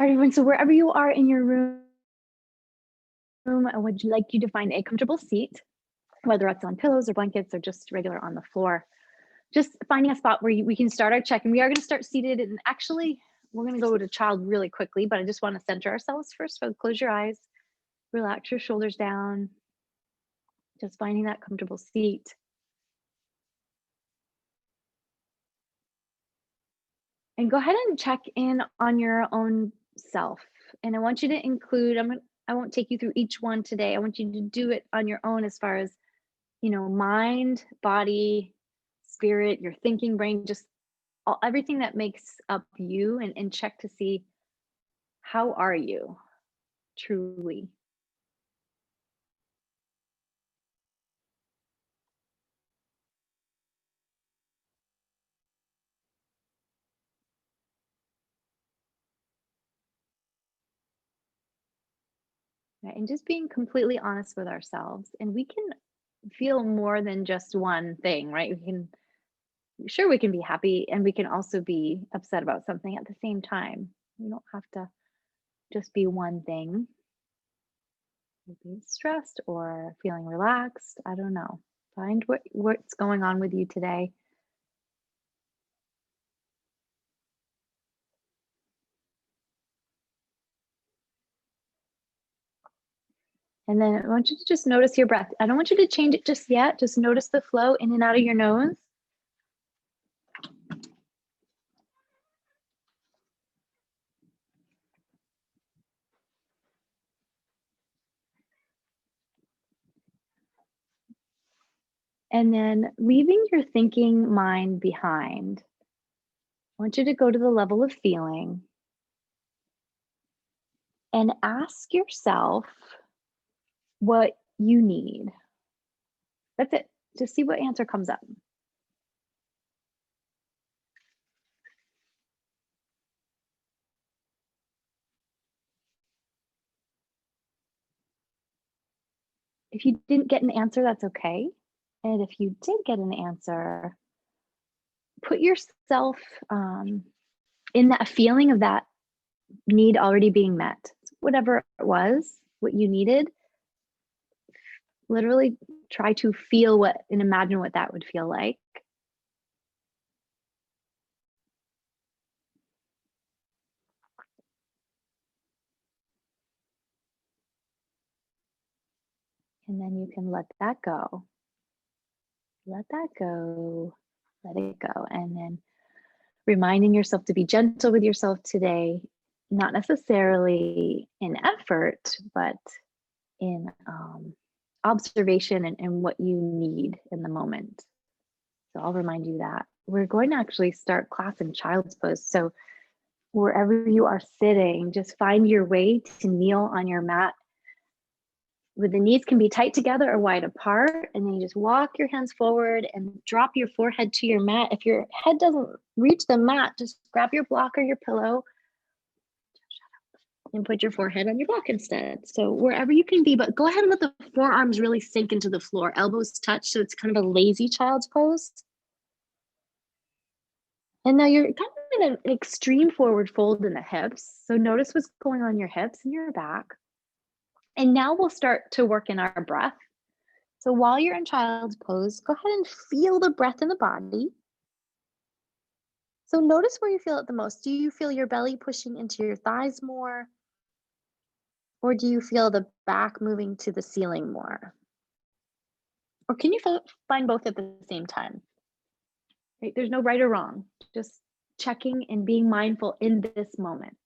All right, everyone, so wherever you are in your room, I would like you to find a comfortable seat, whether it's on pillows or blankets or just regular on the floor. Just finding a spot where we can start our check. And we are going to start seated. And actually, we're going to go to child really quickly, but I just want to center ourselves first. So close your eyes, relax your shoulders down, just finding that comfortable seat. And go ahead and check in on your own self. And I want you to include, I won't take you through each one today. I want you to do it on your own as far as, mind, body, spirit, your thinking brain, just everything that makes up you, and check to see how are you truly. Right? And just being completely honest with ourselves. And we can feel more than just one thing, right? We can be happy and we can also be upset about something at the same time. We don't have to just be one thing. Maybe stressed or feeling relaxed. I don't know. Find what's going on with you today. And then I want you to just notice your breath. I don't want you to change it just yet. Just notice the flow in and out of your nose. And then leaving your thinking mind behind. I want you to go to the level of feeling and ask yourself what you need. That's it. Just see what answer comes up. If you didn't get an answer, that's okay. And if you did get an answer, put yourself in that feeling of that need already being met. Whatever it was, what you needed, literally try to feel what and imagine what that would feel like. And then you can let that go. Let that go. Let it go. And then reminding yourself to be gentle with yourself today, not necessarily in effort, but in observation and what you need in the moment. So I'll remind you that. We're going to actually start class in child's pose. So wherever you are sitting, just find your way to kneel on your mat with the knees can be tight together or wide apart. And then you just walk your hands forward and drop your forehead to your mat. If your head doesn't reach the mat, just grab your block or your pillow and put your forehead on your block instead. So wherever you can be, but go ahead and let the forearms really sink into the floor, elbows touch. So it's kind of a lazy child's pose. And now you're kind of in an extreme forward fold in the hips. So notice what's going on in your hips and your back. And now we'll start to work in our breath. So while you're in child's pose, go ahead and feel the breath in the body. So notice where you feel it the most. Do you feel your belly pushing into your thighs more? Or do you feel the back moving to the ceiling more? Or can you find both at the same time? Right? There's no right or wrong. Just checking and being mindful in this moment.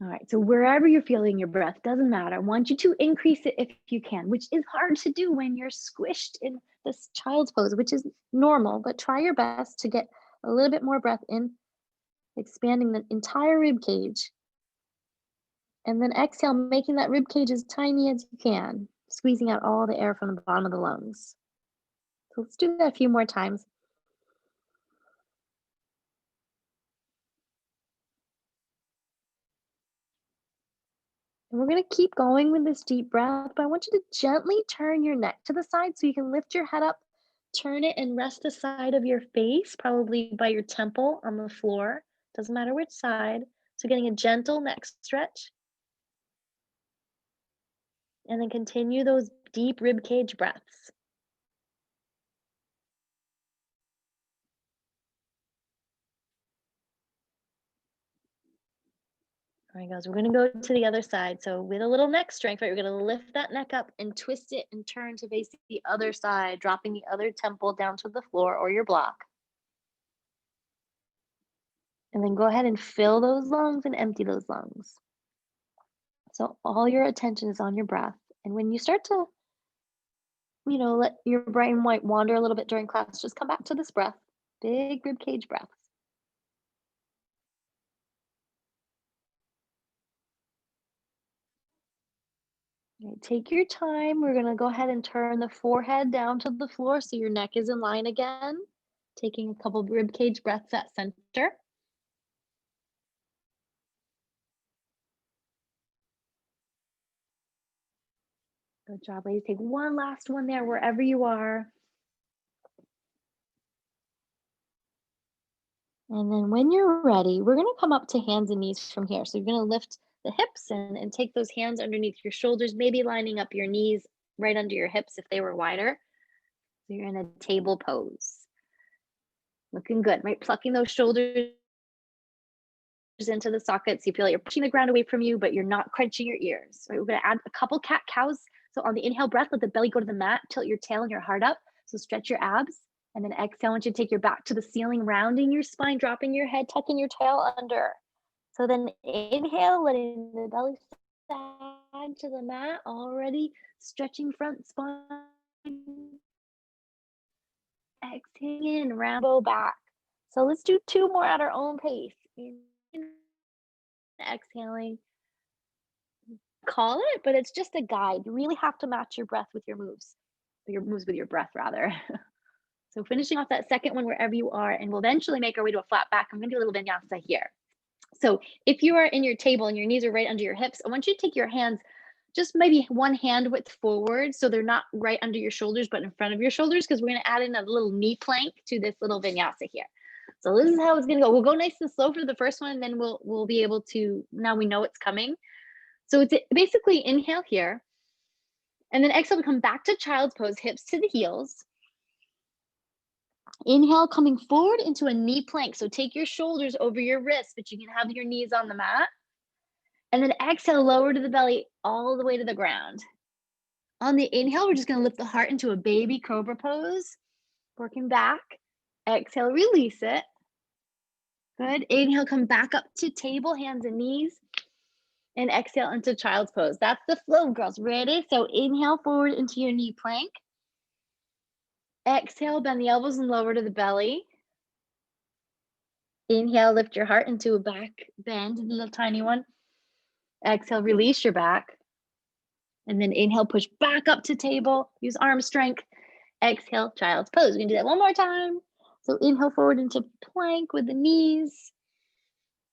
All right, so wherever you're feeling your breath, doesn't matter. I want you to increase it if you can, which is hard to do when you're squished in this child's pose, which is normal, but try your best to get a little bit more breath in, expanding the entire rib cage. And then exhale, making that rib cage as tiny as you can, squeezing out all the air from the bottom of the lungs. So let's do that a few more times. And we're going to keep going with this deep breath, but I want you to gently turn your neck to the side so you can lift your head up Turn it and rest the side of your face, probably by your temple on the floor. Doesn't matter which side. So getting a gentle neck stretch. And then continue those deep rib cage breaths. All right, guys, we're gonna go to the other side. So with a little neck strength, right, we're gonna lift that neck up and twist it and turn to face the other side, dropping the other temple down to the floor or your block. And then go ahead and fill those lungs and empty those lungs. So all your attention is on your breath. And when you start to, let your brain might wander a little bit during class, just come back to this breath. Big rib cage breaths. Right, take your time. We're going to go ahead and turn the forehead down to the floor so your neck is in line again. Taking a couple rib cage breaths at center. Good job, ladies. Take one last one there wherever you are. And then when you're ready, we're going to come up to hands and knees from here. So you're going to lift the hips and take those hands underneath your shoulders, maybe lining up your knees right under your hips if they were wider. So you're in a table pose. Looking good, right? Plucking those shoulders into the sockets. You feel like you're pushing the ground away from you, but you're not crunching your ears, right? We're going to add a couple cat cows. So on the inhale breath, let the belly go to the mat, tilt your tail and your heart up. So stretch your abs. And then exhale, I want you to take your back to the ceiling, rounding your spine, dropping your head, tucking your tail under. So then inhale, letting the belly sag to the mat, already stretching front spine. Exhale in, round back. So let's do two more at our own pace. Exhaling. Call it, but it's just a guide. You really have to match your breath with your moves with your breath rather. So finishing off that second one wherever you are, and we'll eventually make our way to a flat back. I'm gonna do a little vinyasa here. So if you are in your table and your knees are right under your hips, I want you to take your hands just maybe one hand width forward so they're not right under your shoulders, but in front of your shoulders, because we're gonna add in a little knee plank to this little vinyasa here. So this is how it's gonna go. We'll go nice and slow for the first one, and then we'll be able to, now we know it's coming. So it's basically inhale here, and then exhale to come back to child's pose, hips to the heels. Inhale, coming forward into a knee plank. So take your shoulders over your wrists, but you can have your knees on the mat. And then exhale, lower to the belly, all the way to the ground. On the inhale, we're just gonna lift the heart into a baby cobra pose, working back. Exhale, release it. Good. Inhale, come back up to table, hands and knees. And exhale into child's pose. That's the flow, girls. Ready? So inhale forward into your knee plank. Exhale, bend the elbows and lower to the belly. Inhale, lift your heart into a back bend, a little tiny one. Exhale, release your back. And then inhale, push back up to table. Use arm strength. Exhale, child's pose. We can do that one more time. So inhale forward into plank with the knees.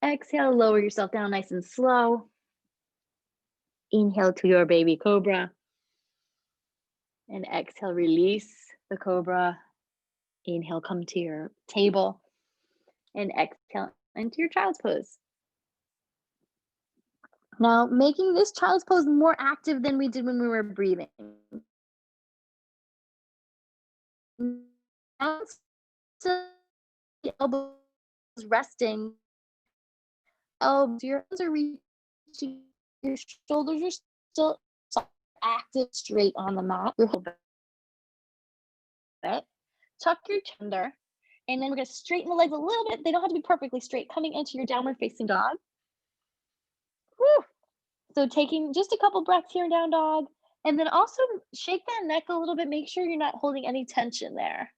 Exhale, lower yourself down nice and slow. Inhale to your baby cobra. And exhale, release the cobra. Inhale, come to your table. And exhale into your child's pose. Now, making this child's pose more active than we did when we were breathing. Now, so the elbows resting. Elbows, your arms are reaching. Your shoulders are still active, straight on the mat. Your whole bit. Tuck your chin under. And then we're going to straighten the legs a little bit. They don't have to be perfectly straight. Coming into your downward facing dog. Woo. So taking just a couple breaths here in down dog. And then also shake that neck a little bit. Make sure you're not holding any tension there.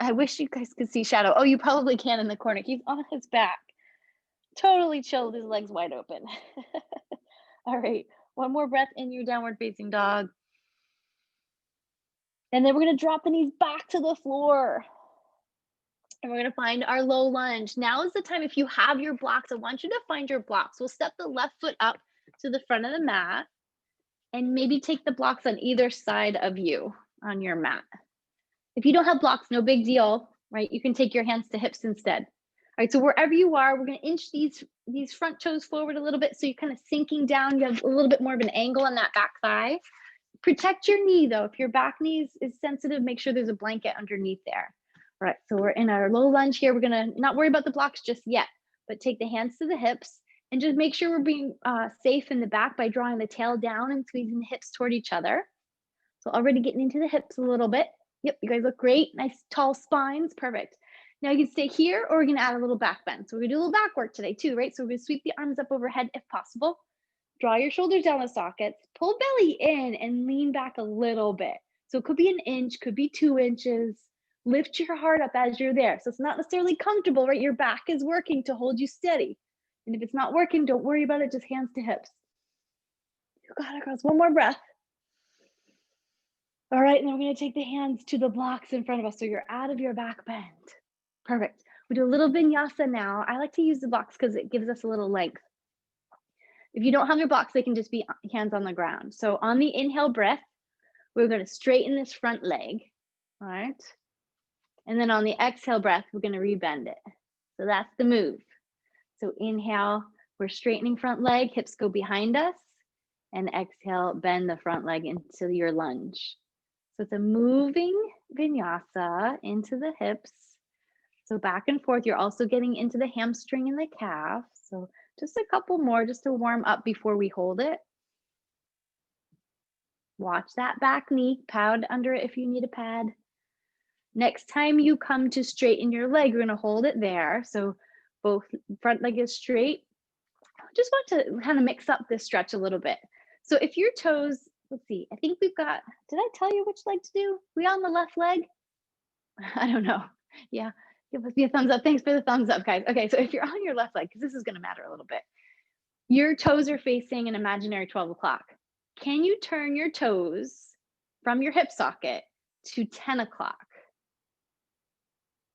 I wish you guys could see Shadow. Oh, you probably can in the corner. He's on his back. Totally chill with his legs wide open. All right. One more breath in your downward facing dog. And then we're going to drop the knees back to the floor. And we're going to find our low lunge. Now is the time, if you have your blocks, I want you to find your blocks. We'll step the left foot up to the front of the mat. and maybe take the blocks on either side of you on your mat. If you don't have blocks, no big deal, right? You can take your hands to hips instead. All right, so wherever you are, we're gonna inch these front toes forward a little bit so you're kind of sinking down. You have a little bit more of an angle on that back thigh. Protect your knee though. If your back knee is sensitive, make sure there's a blanket underneath there. All right, so we're in our low lunge here. We're gonna not worry about the blocks just yet, but take the hands to the hips and just make sure we're being safe in the back by drawing the tail down and squeezing the hips toward each other. So already getting into the hips a little bit. Yep, you guys look great. Nice tall spines, perfect. Now you can stay here or we're gonna add a little back bend. So we're gonna do a little back work today too, right? So we're gonna sweep the arms up overhead if possible. Draw your shoulders down the sockets, pull belly in and lean back a little bit. So it could be an inch, could be 2 inches. Lift your heart up as you're there. So it's not necessarily comfortable, right? Your back is working to hold you steady. And if it's not working, don't worry about it, just hands to hips. You got it, girls. One more breath. All right, and then we're gonna take the hands to the blocks in front of us so you're out of your back bend. Perfect. We do a little vinyasa now. I like to use the blocks because it gives us a little length. If you don't have your blocks, they can just be hands on the ground. So on the inhale breath, we're gonna straighten this front leg, all right? And then on the exhale breath, we're gonna rebend it. So that's the move. So inhale, we're straightening front leg, hips go behind us, and exhale, bend the front leg into your lunge. So it's a moving vinyasa into the hips. So back and forth, you're also getting into the hamstring and the calf. So just a couple more just to warm up before we hold it. Watch that back knee, pad under it if you need a pad. Next time you come to straighten your leg, you're gonna hold it there. So both front leg is straight. Just want to kind of mix up this stretch a little bit. So if your toes, let's see, I think we've got, did I tell you which leg to do? We on the left leg? I don't know. Yeah, give us a thumbs up. Thanks for the thumbs up, guys. Okay, so if you're on your left leg, because this is gonna matter a little bit, your toes are facing an imaginary 12 o'clock. Can you turn your toes from your hip socket to 10 o'clock?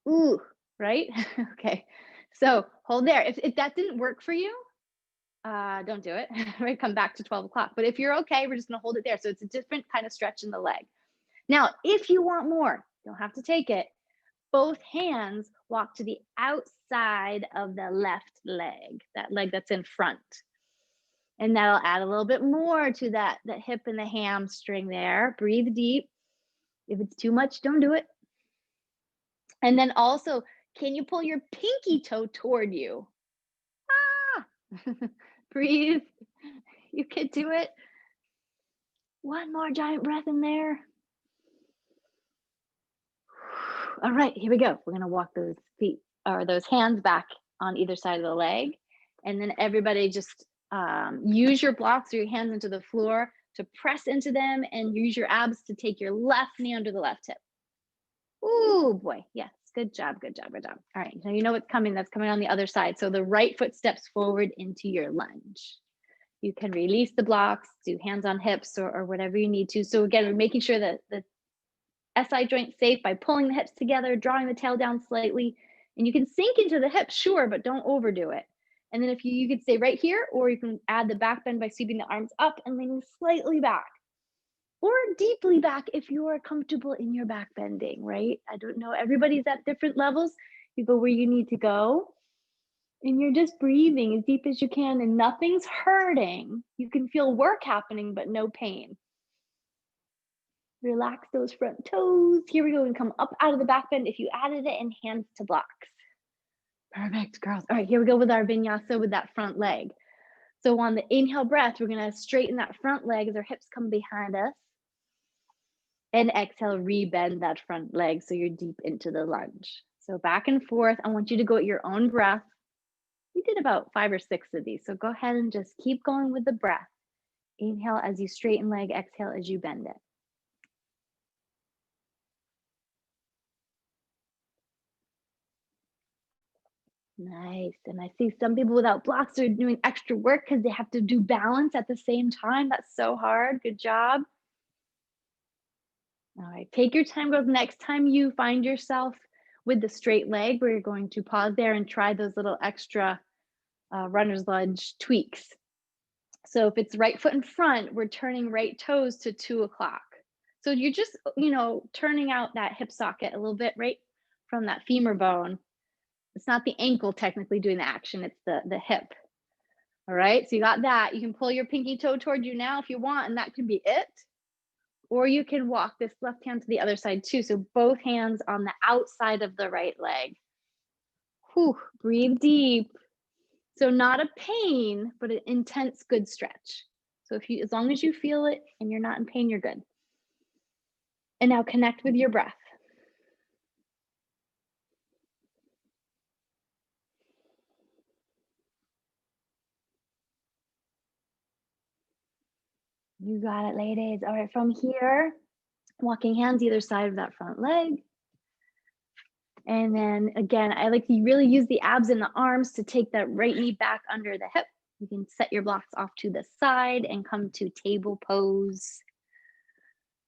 Ooh, right? Okay, so hold there. If that didn't work for you, don't do it, right? Come back to 12 o'clock. But if you're okay, we're just gonna hold it there. So it's a different kind of stretch in the leg. Now, if you want more, you don't have to take it. Both hands walk to the outside of the left leg, that leg that's in front. And that'll add a little bit more to that hip and the hamstring there. Breathe deep. If it's too much, don't do it. And then also, can you pull your pinky toe toward you? Ah! Breathe. You can do it. One more giant breath in there. All right, here we go. We're gonna walk those feet or those hands back on either side of the leg. And then everybody just use your blocks or your hands into the floor to press into them and use your abs to take your left knee under the left hip. Ooh, boy. Yes. Good job. Good job. Good job. All right. Now you know what's coming. That's coming on the other side. So the right foot steps forward into your lunge. You can release the blocks, do hands on hips or whatever you need to. So again, we're making sure that the SI joint's safe by pulling the hips together, drawing the tail down slightly. And you can sink into the hips, sure, but don't overdo it. And then if you could stay right here, or you can add the back bend by sweeping the arms up and leaning slightly back. Or deeply back if you are comfortable in your back bending, right? I don't know, everybody's at different levels. You go where you need to go and you're just breathing as deep as you can and nothing's hurting. You can feel work happening, but no pain. Relax those front toes. Here we go and come up out of the back bend if you added it and hands to blocks. Perfect, girls. All right, here we go with our vinyasa with that front leg. So on the inhale breath, we're gonna straighten that front leg as our hips come behind us. And exhale, rebend that front leg so you're deep into the lunge. So back and forth. I want you to go at your own breath. We did about 5 or 6 of these. So go ahead and just keep going with the breath. Inhale as you straighten leg, exhale as you bend it. Nice. And I see some people without blocks are doing extra work because they have to do balance at the same time. That's so hard. Good job. All right, take your time, girls. Next time you find yourself with the straight leg, we're going to pause there and try those little extra runner's lunge tweaks. So if it's right foot in front, we're turning right toes to 2 o'clock. So you're just, turning out that hip socket a little bit right from that femur bone. It's not the ankle technically doing the action, it's the hip. All right, so you got that. You can pull your pinky toe toward you now if you want, and that can be it. Or you can walk this left hand to the other side too. So both hands on the outside of the right leg. Whew, breathe deep. So not a pain, but an intense, good stretch. So as long as you feel it and you're not in pain, you're good. And now connect with your breath. You got it, ladies. All right, from here, walking hands either side of that front leg. And then again, I like to really use the abs and the arms to take that right knee back under the hip. You can set your blocks off to the side and come to table pose.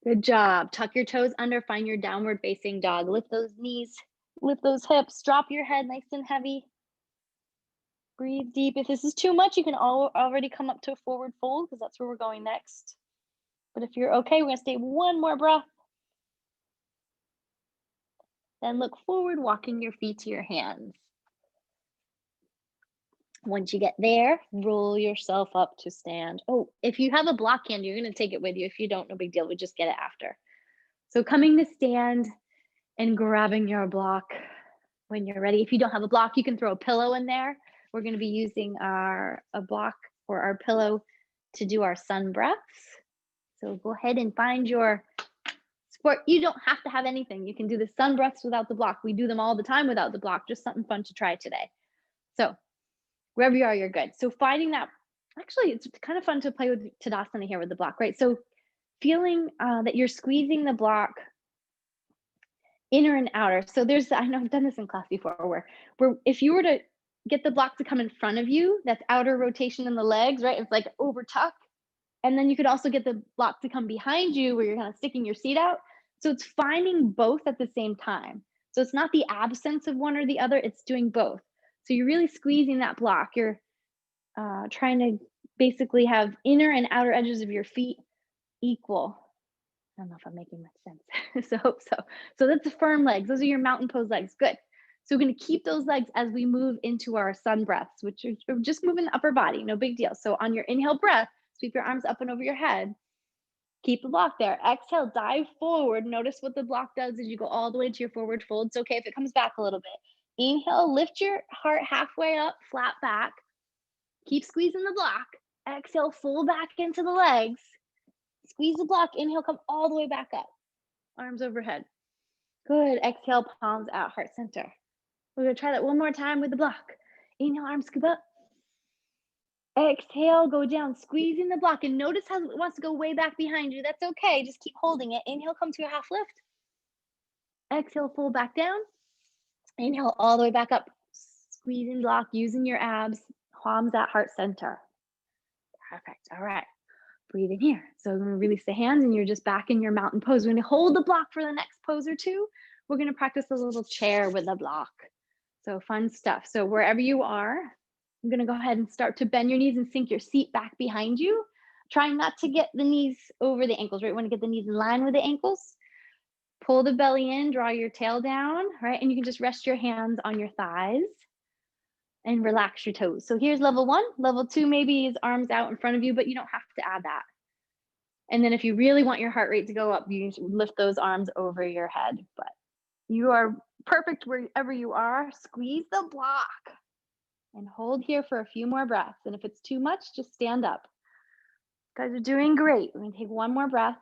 Good job. Tuck your toes under, find your downward facing dog. Lift those knees, lift those hips, drop your head nice and heavy. Breathe deep. If this is too much, you can already come up to a forward fold because that's where we're going next. But if you're okay, we're gonna stay one more breath. Then look forward, walking your feet to your hands. Once you get there, roll yourself up to stand. Oh, if you have a block hand, you're gonna take it with you. If you don't, no big deal, we just get it after. So coming to stand and grabbing your block when you're ready. If you don't have a block, you can throw a pillow in there. We're gonna be using a block or our pillow to do our sun breaths. So go ahead and find your sport. You don't have to have anything. You can do the sun breaths without the block. We do them all the time without the block, just something fun to try today. So wherever you are, you're good. So finding that, actually, it's kind of fun to play with Tadasana here with the block, right? So feeling that you're squeezing the block inner and outer. So I know I've done this in class before, where if you were to get the block to come in front of you, that's outer rotation in the legs, right? It's like over tuck. And then you could also get the block to come behind you where you're kind of sticking your seat out. So it's finding both at the same time. So it's not the absence of one or the other, it's doing both. So you're really squeezing that block. You're trying to basically have inner and outer edges of your feet equal. I don't know if I'm making much sense. So hope so. So that's the firm legs. Those are your mountain pose legs. Good. So we're going to keep those legs as we move into our sun breaths, which are just moving the upper body. No big deal. So on your inhale breath, sweep your arms up and over your head. Keep the block there. Exhale, dive forward. Notice what the block does as you go all the way to your forward fold. It's okay if it comes back a little bit. Inhale, lift your heart halfway up, flat back. Keep squeezing the block. Exhale, full back into the legs. Squeeze the block. Inhale, come all the way back up. Arms overhead. Good. Exhale, palms out, heart center. We're going to try that one more time with the block. Inhale, arms scoop up. Exhale, go down, squeezing the block. And notice how it wants to go way back behind you. That's okay. Just keep holding it. Inhale, come to a half lift. Exhale, full back down. Inhale, all the way back up. Squeezing block, using your abs. Palms at heart center. Perfect. All right. Breathe in here. So I'm going to release the hands and you're just back in your mountain pose. We're going to hold the block for the next pose or two. We're going to practice a little chair with the block. So fun stuff. So wherever you are, I'm going to go ahead and start to bend your knees and sink your seat back behind you. Trying not to get the knees over the ankles, right? You want to get the knees in line with the ankles. Pull the belly in, draw your tail down, right? And you can just rest your hands on your thighs and relax your toes. So here's level 1. Level 2 maybe is arms out in front of you, but you don't have to add that. And then if you really want your heart rate to go up, you lift those arms over your head. But you are perfect wherever you are. Squeeze the block and hold here for a few more breaths. And if it's too much, just stand up. You guys are doing great. We're going to take one more breath.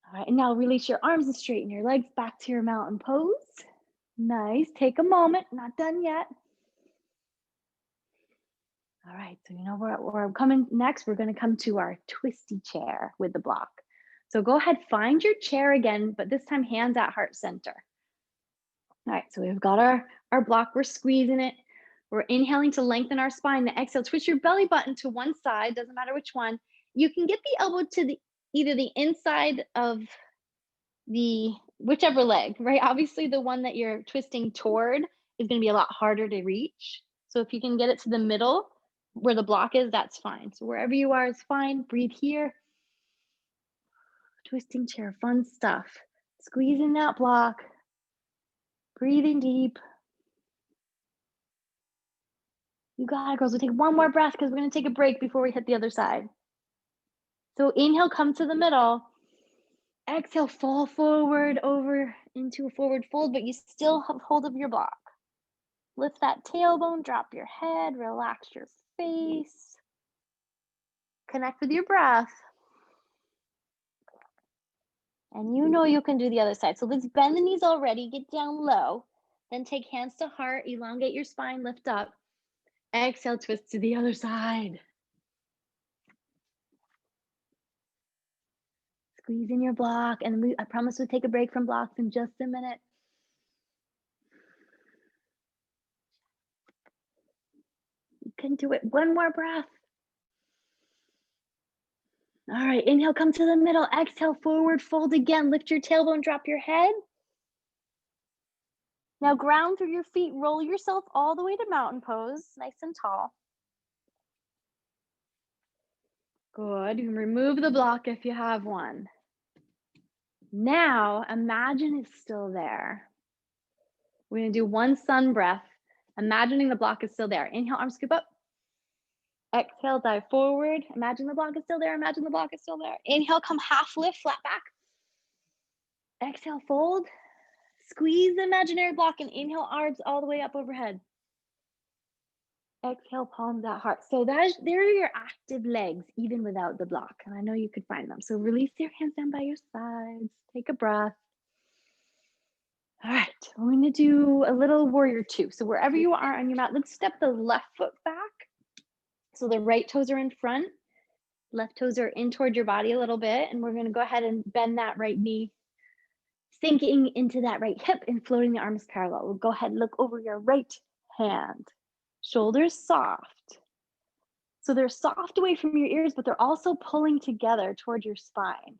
All right, and now release your arms and straighten your legs back to your mountain pose. Nice. Take a moment. Not done yet. All right, so you know where we're coming next. We're going to come to our twisty chair with the block. So go ahead, find your chair again, but this time hands at heart center. All right, so we've got our block. We're squeezing it. We're inhaling to lengthen our spine. The exhale, twist your belly button to one side. Doesn't matter which one. You can get the elbow to either the inside of the whichever leg, right? Obviously, the one that you're twisting toward is going to be a lot harder to reach. So if you can get it to the middle, where the block is, that's fine. So wherever you are is fine. Breathe here. Twisting chair, fun stuff. Squeezing that block. Breathing deep. You got it, girls. We'll take one more breath because we're going to take a break before we hit the other side. So inhale, come to the middle. Exhale, fall forward over into a forward fold, but you still have hold of your block. Lift that tailbone, drop your head, relax your face. Connect with your breath. And you know you can do the other side. So let's bend the knees already, get down low. Then take hands to heart, elongate your spine, lift up. Exhale, twist to the other side. Squeeze in your block, and I promise we'll take a break from blocks in just a minute. You can do it. One more breath. All right, inhale, come to the middle. Exhale, forward fold again. Lift your tailbone, drop your head. Now ground through your feet. Roll yourself all the way to mountain pose, nice and tall. Good. You can remove the block if you have one. Now, imagine it's still there. We're going to do one sun breath, imagining the block is still there. Inhale, arms scoop up. Exhale, dive forward. Imagine the block is still there. Imagine the block is still there. Inhale, come half lift, flat back. Exhale, fold. Squeeze the imaginary block and inhale, arms all the way up overhead. Exhale, palms at heart. So there are your active legs, even without the block. And I know you could find them. So release your hands down by your sides. Take a breath. All right, we're going to do a little warrior two. So wherever you are on your mat, let's step the left foot back. So the right toes are in front. Left toes are in toward your body a little bit. And we're going to go ahead and bend that right knee, sinking into that right hip and floating the arms parallel. We'll go ahead and look over your right hand. Shoulders soft. So they're soft away from your ears, but they're also pulling together toward your spine.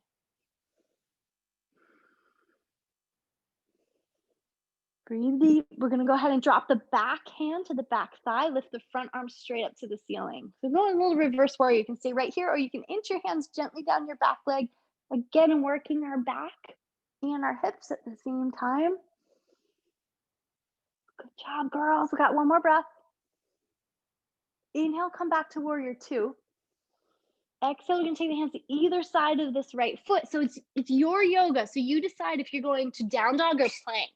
Breathe deep. We're going to go ahead and drop the back hand to the back thigh. Lift the front arm straight up to the ceiling. So go a little reverse warrior. You can stay right here, or you can inch your hands gently down your back leg. Again, working our back and our hips at the same time. Good job, girls. We got one more breath. Inhale, come back to warrior two. Exhale, you're going to take the hands to either side of this right foot. So it's your yoga. So you decide if you're going to down dog or plank.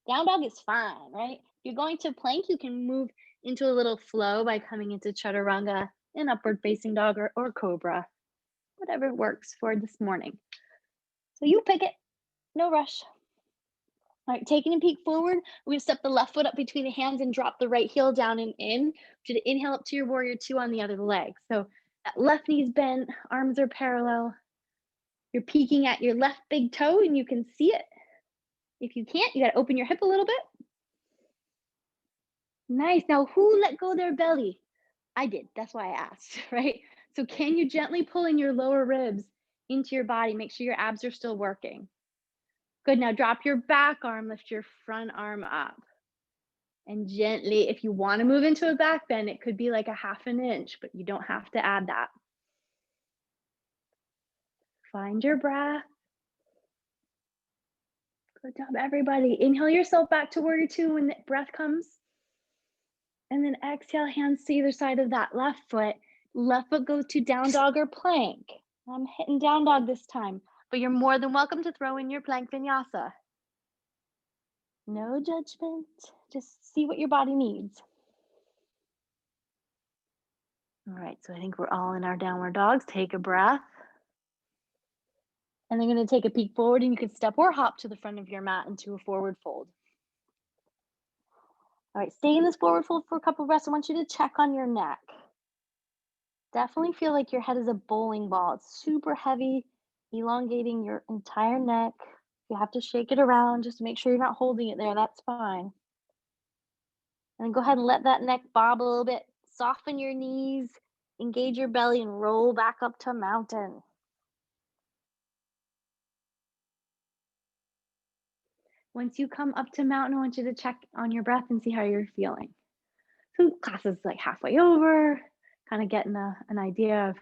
Down dog is fine, right? If you're going to plank, you can move into a little flow by coming into chaturanga, an upward facing dog, or cobra, whatever works for this morning. So you pick it, no rush. All right, taking a peek forward, we're going to step the left foot up between the hands and drop the right heel down and in. Should inhale up to your warrior two on the other leg. So that left knee's bent, arms are parallel. You're peeking at your left big toe and you can see it. If you can't, you got to open your hip a little bit. Nice. Now, who let go their belly? I did. That's why I asked, right? So can you gently pull in your lower ribs into your body? Make sure your abs are still working. Good. Now drop your back arm, lift your front arm up. And gently, if you want to move into a back bend, it could be like a half an inch, but you don't have to add that. Find your breath. Good job, everybody. Inhale yourself back to warrior two when the breath comes. And then exhale, hands to either side of that left foot. Left foot goes to down dog or plank. I'm hitting down dog this time, but you're more than welcome to throw in your plank vinyasa. No judgment, just see what your body needs. All right, so I think we're all in our downward dogs. Take a breath. And then going to take a peek forward, and you can step or hop to the front of your mat into a forward fold. All right, stay in this forward fold for a couple of breaths. I want you to check on your neck. Definitely feel like your head is a bowling ball. It's super heavy, elongating your entire neck. You have to shake it around just to make sure you're not holding it there. That's fine. And then go ahead and let that neck bob a little bit. Soften your knees, engage your belly, and roll back up to mountain. Once you come up to mountain, I want you to check on your breath and see how you're feeling. So class is like halfway over. kind of getting an idea of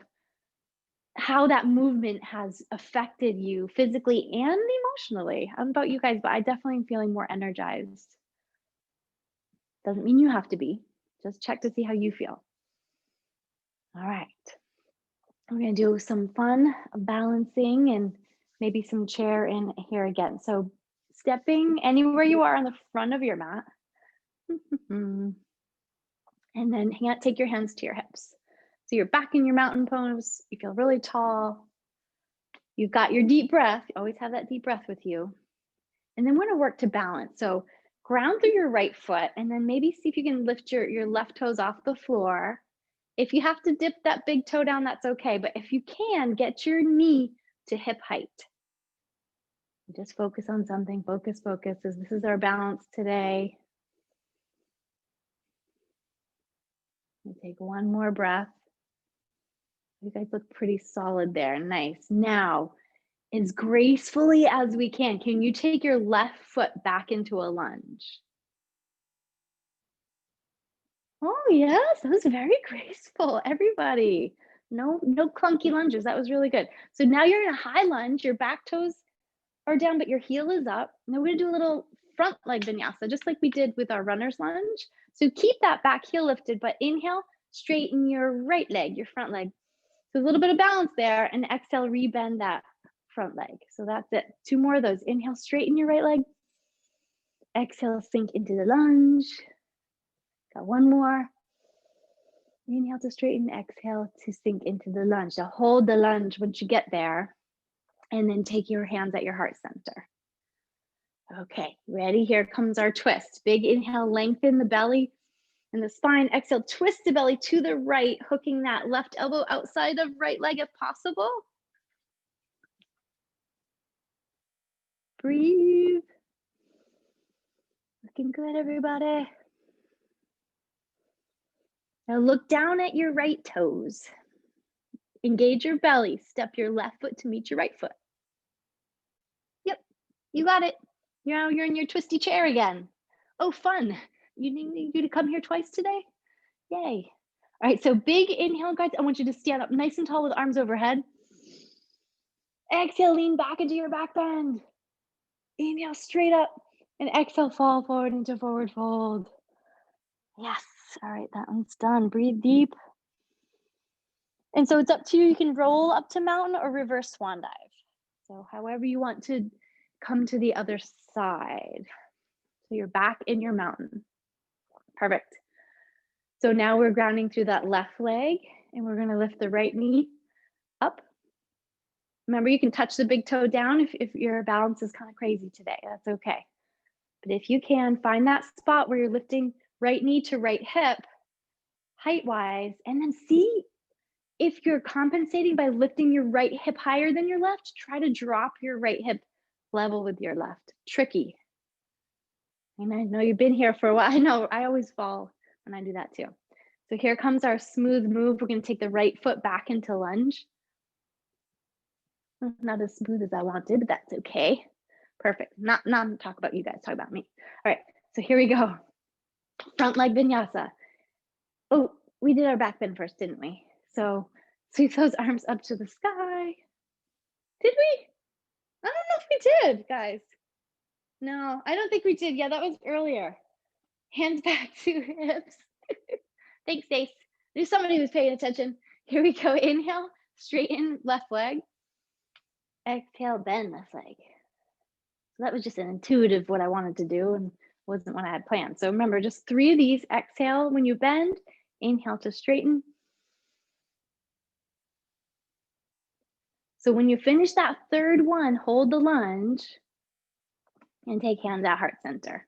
how that movement has affected you physically and emotionally. I don't know about you guys, but I definitely am feeling more energized. Doesn't mean you have to be. Just check to see how you feel. All right. We're going to do some fun balancing and maybe some chair in here again. So stepping anywhere you are on the front of your mat. And then take your hands to your hips. So you're back in your mountain pose. You feel really tall. You've got your deep breath. You always have that deep breath with you. And then we're going to work to balance. So ground through your right foot and then maybe see if you can lift your left toes off the floor. If you have to dip that big toe down, that's okay. But if you can, get your knee to hip height. Just focus on something. Focus, focus. This is our balance today. Take one more breath. You guys look pretty solid there. Nice. Now, as gracefully as we can you take your left foot back into a lunge? Oh, yes, that was very graceful, everybody. No clunky lunges. That was really good. So now you're in a high lunge. Your back toes are down, but your heel is up. Now we're gonna do a little front leg vinyasa, just like we did with our runner's lunge. So keep that back heel lifted, but inhale, straighten your right leg, your front leg. So a little bit of balance there, and exhale, rebend that front leg. So that's it. 2 more of those. Inhale, straighten your right leg. Exhale, sink into the lunge. Got 1 more. Inhale to straighten, exhale to sink into the lunge. So hold the lunge once you get there, and then take your hands at your heart center. Okay, ready? Here comes our twist. Big inhale, lengthen the belly and the spine. Exhale, twist the belly to the right, hooking that left elbow outside of right leg if possible. Breathe. Looking good, everybody. Now look down at your right toes. Engage your belly. Step your left foot to meet your right foot. Yep, you got it. Now you're in your twisty chair again. Oh, fun. You need you to come here twice today? Yay. All right, so big inhale, guys. I want you to stand up nice and tall with arms overhead. Exhale, lean back into your back bend. Inhale, straight up. And exhale, fall forward into forward fold. Yes. All right, that one's done. Breathe deep. And so it's up to you. You can roll up to mountain or reverse swan dive. So however you want to come to the other side. So you're back in your mountain. Perfect. So now we're grounding through that left leg and we're going to lift the right knee up. Remember, you can touch the big toe down if your balance is kind of crazy today. That's okay. But if you can, find that spot where you're lifting right knee to right hip, height-wise, and then see if you're compensating by lifting your right hip higher than your left. Try to drop your right hip level with your left. Tricky. And I know you've been here for a while. I know I always fall when I do that too. So here comes our smooth move. We're going to take the right foot back into lunge. Not as smooth as I wanted, but that's okay. Perfect. Not talk about you guys, talk about me. All right, so here we go. Front leg vinyasa. Oh, we did our back bend first, didn't we? So sweep those arms up to the sky. Did we? I don't know if we did, guys. No, I don't think we did. Yeah, that was earlier. Hands back to hips. Thanks, Stace. There's somebody who's paying attention. Here we go. Inhale, straighten left leg. Exhale, bend left leg. So that was just an intuitive what I wanted to do and wasn't what I had planned. So remember, just 3 of these. Exhale when you bend. Inhale to straighten. So when you finish that 3rd one, hold the lunge and take hands at heart center.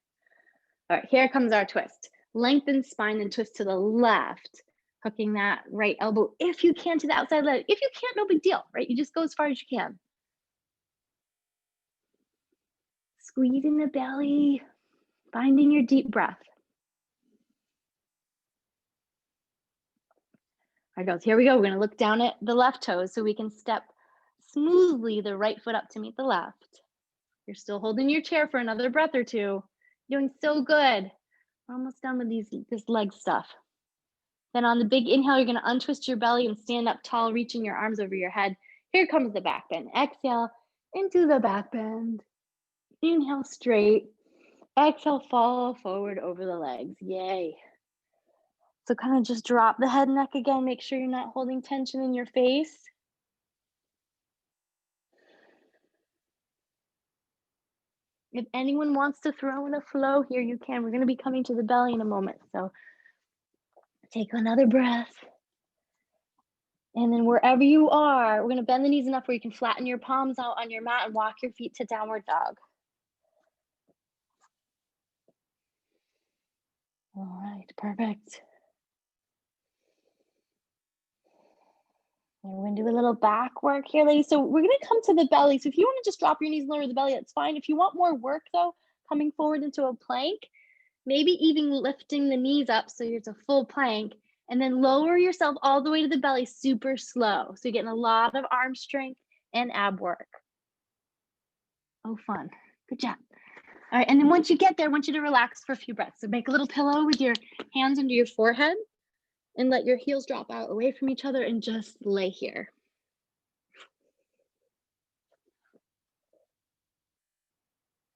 All right, here comes our twist. Lengthen spine and twist to the left, hooking that right elbow if you can to the outside leg. If you can't, no big deal, right? You just go as far as you can. Squeezing the belly, finding your deep breath. All right, guys, here we go. We're going to look down at the left toes so we can step smoothly the right foot up to meet the left. You're still holding your chair for another breath or two. Doing so good. We're almost done with this leg stuff. Then on the big inhale, you're going to untwist your belly and stand up tall, reaching your arms over your head. Here comes the back bend. Exhale into the back bend. Inhale straight. Exhale, fall forward over the legs. Yay. So kind of just drop the head, neck again. Make sure you're not holding tension in your face. If anyone wants to throw in a flow here, you can. We're going to be coming to the belly in a moment. So take another breath. And then wherever you are, we're going to bend the knees enough where you can flatten your palms out on your mat and walk your feet to downward dog. All right, perfect. And we're going to do a little back work here, ladies. So we're going to come to the belly. So if you want to just drop your knees and lower the belly, that's fine. If you want more work, though, coming forward into a plank, maybe even lifting the knees up so it's a full plank, and then lower yourself all the way to the belly super slow. So you're getting a lot of arm strength and ab work. Oh, fun. Good job. All right, and then once you get there, I want you to relax for a few breaths. So make a little pillow with your hands under your forehead and let your heels drop out away from each other and just lay here.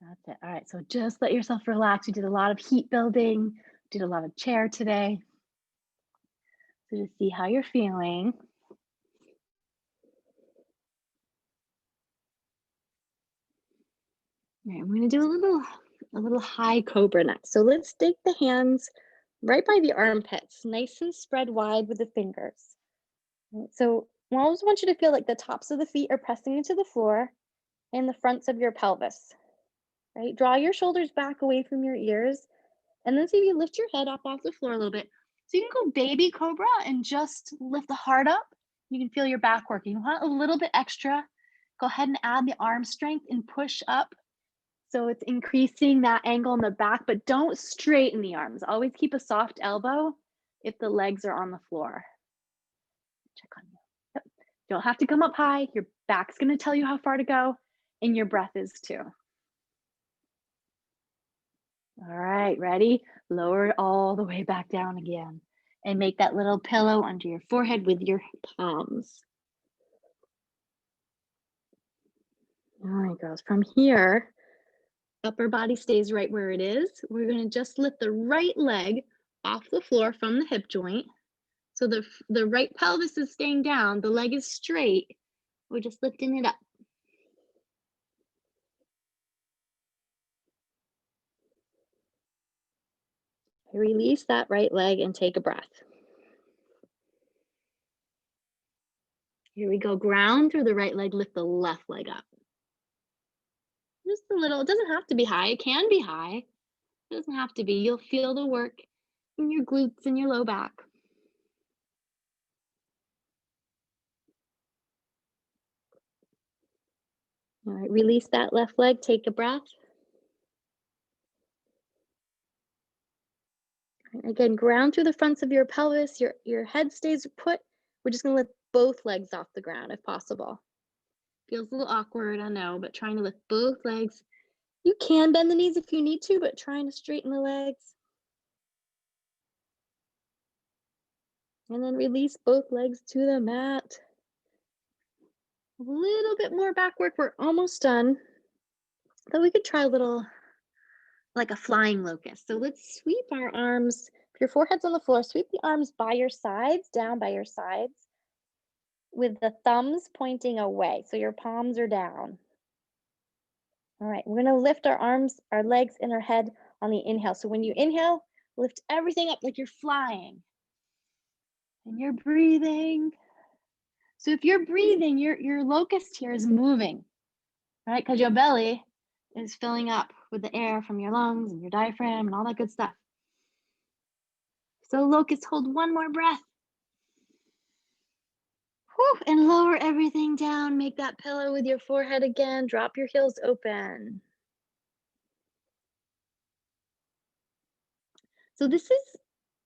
That's it. All right, so just let yourself relax. We did a lot of heat building, did a lot of chair today. So just see how you're feeling. All right, I'm going to do a little high cobra next. So let's take the hands right by the armpits, nice and spread wide with the fingers. Right, so I always want you to feel like the tops of the feet are pressing into the floor and the fronts of your pelvis. Right? Draw your shoulders back away from your ears, and then see if you lift your head up off the floor a little bit. So you can go baby cobra and just lift the heart up. You can feel your back working. You want a little bit extra, go ahead and add the arm strength and push up. So it's increasing that angle in the back, but don't straighten the arms. Always keep a soft elbow if the legs are on the floor. Check on you. Yep. Don't have to come up high. Your back's going to tell you how far to go, and your breath is too. All right, ready? Lower it all the way back down again. And make that little pillow under your forehead with your palms. All right, girls. From here, upper body stays right where it is. We're going to just lift the right leg off the floor from the hip joint. So the right pelvis is staying down. The leg is straight. We're just lifting it up. Release that right leg and take a breath. Here we go. Ground through the right leg. Lift the left leg up. Just a little. It doesn't have to be high. It can be high. It doesn't have to be. You'll feel the work in your glutes and your low back. All right, release that left leg. Take a breath. Again, ground through the fronts of your pelvis. Your head stays put. We're just going to lift both legs off the ground if possible. Feels a little awkward, I know, but trying to lift both legs. You can bend the knees if you need to, but trying to straighten the legs. And then release both legs to the mat. A little bit more back work. We're almost done. So we could try a little like a flying locust. So let's sweep our arms. If your forehead's on the floor, sweep the arms by your sides, down by your sides, with the thumbs pointing away. So your palms are down. All right, we're gonna lift our arms, our legs, and our head on the inhale. So when you inhale, lift everything up like you're flying. And you're breathing. So if you're breathing, your locust here is moving, right? Because your belly is filling up with the air from your lungs and your diaphragm and all that good stuff. So locust, hold one more breath. Whew, and lower everything down. Make that pillow with your forehead again. Drop your heels open. So this is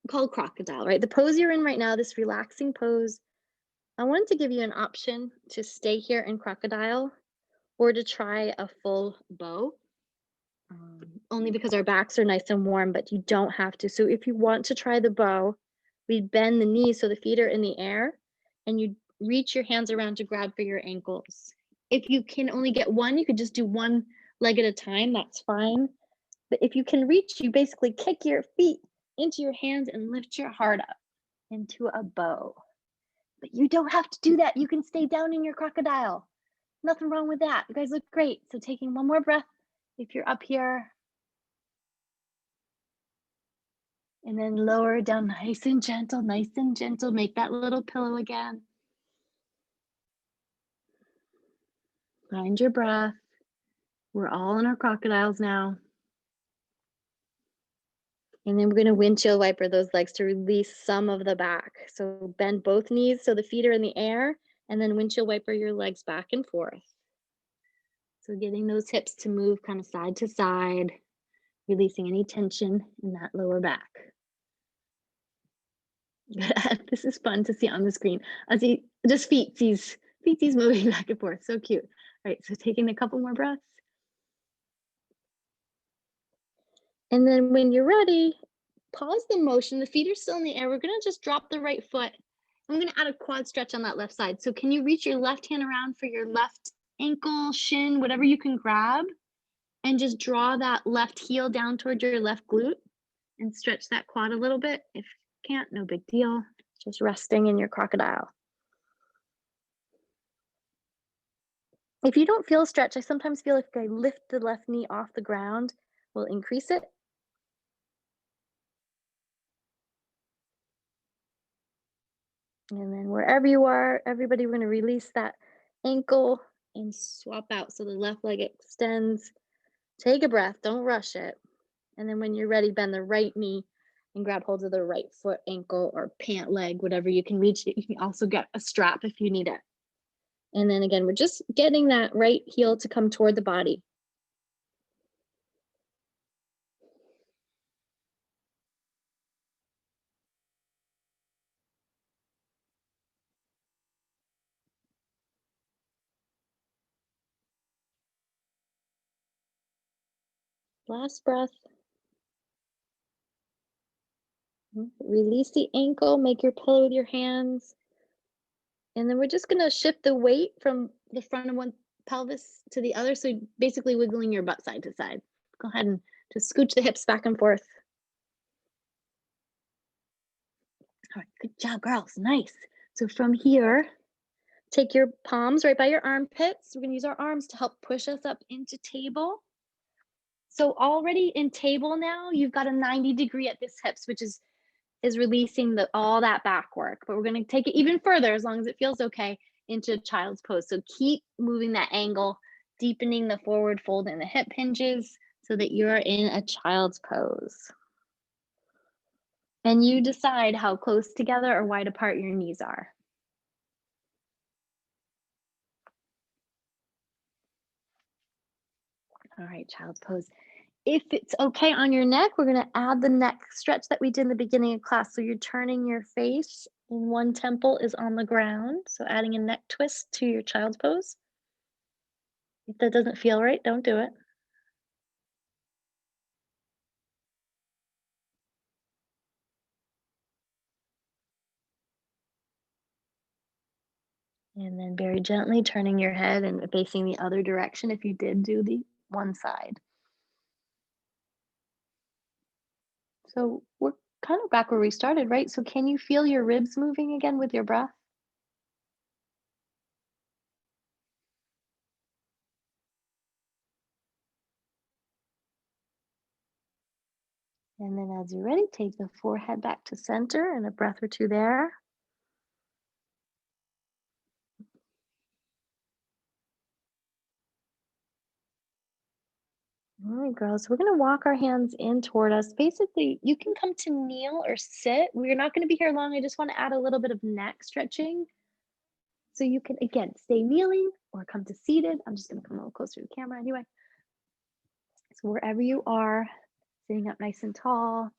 called crocodile, right? The pose you're in right now, this relaxing pose. I wanted to give you an option to stay here in crocodile or to try a full bow. Only because our backs are nice and warm, but you don't have to. So if you want to try the bow, We bend the knees so the feet are in the air, and you reach your hands around to grab for your ankles. If you can only get one, you could just do one leg at a time, that's fine. But if you can reach, you basically kick your feet into your hands and lift your heart up into a bow. But you don't have to do that. You can stay down in your crocodile. Nothing wrong with that. You guys look great. So taking one more breath if you're up here. And then lower down nice and gentle, nice and gentle. Make that little pillow again. Find your breath. We're all in our crocodiles now. And then we're going to windshield wiper those legs to release some of the back. So bend both knees so the feet are in the air, and then windshield wiper your legs back and forth. So getting those hips to move kind of side to side, releasing any tension in that lower back. This is fun to see on the screen. I see just feetsies moving back and forth. So cute. All right, so taking a couple more breaths. And then when you're ready, pause the motion. The feet are still in the air. We're gonna just drop the right foot. I'm gonna add a quad stretch on that left side. So can you reach your left hand around for your left ankle, shin, whatever you can grab, and just draw that left heel down towards your left glute and stretch that quad a little bit. If you can't, no big deal. Just resting in your crocodile. If you don't feel a stretch, I sometimes feel if I lift the left knee off the ground, will increase it. And then wherever you are, everybody, we're going to release that ankle and swap out so the left leg extends. Take a breath, don't rush it. And then when you're ready, bend the right knee and grab hold of the right foot, ankle, or pant leg, whatever you can reach. You can also get a strap if you need it. And then again, we're just getting that right heel to come toward the body. Last breath. Release the ankle, make your pillow with your hands. And then we're just gonna shift the weight from the front of one pelvis to the other. So basically wiggling your butt side to side. Go ahead and just scooch the hips back and forth. All right, good job, girls, nice. So from here, take your palms right by your armpits. We're gonna use our arms to help push us up into table. So already in table now, you've got a 90-degree at this hips, which is releasing all that back work. But we're going to take it even further, as long as it feels okay, into child's pose. So keep moving that angle, deepening the forward fold in the hip hinges so that you're in a child's pose. And you decide how close together or wide apart your knees are. All right, child's pose. If it's okay on your neck, we're going to add the neck stretch that we did in the beginning of class. So you're turning your face and one temple is on the ground. So adding a neck twist to your child's pose. If that doesn't feel right, don't do it. And then very gently turning your head and facing the other direction if you did do the one side. So we're kind of back where we started, right? So can you feel your ribs moving again with your breath? And then as you're ready, take the forehead back to center and a breath or two there. All right, girls, we're gonna walk our hands in toward us. Basically, you can come to kneel or sit. We're not gonna be here long. I just wanna add a little bit of neck stretching. So you can, again, stay kneeling or come to seated. I'm just gonna come a little closer to the camera anyway. So wherever you are, sitting up nice and tall.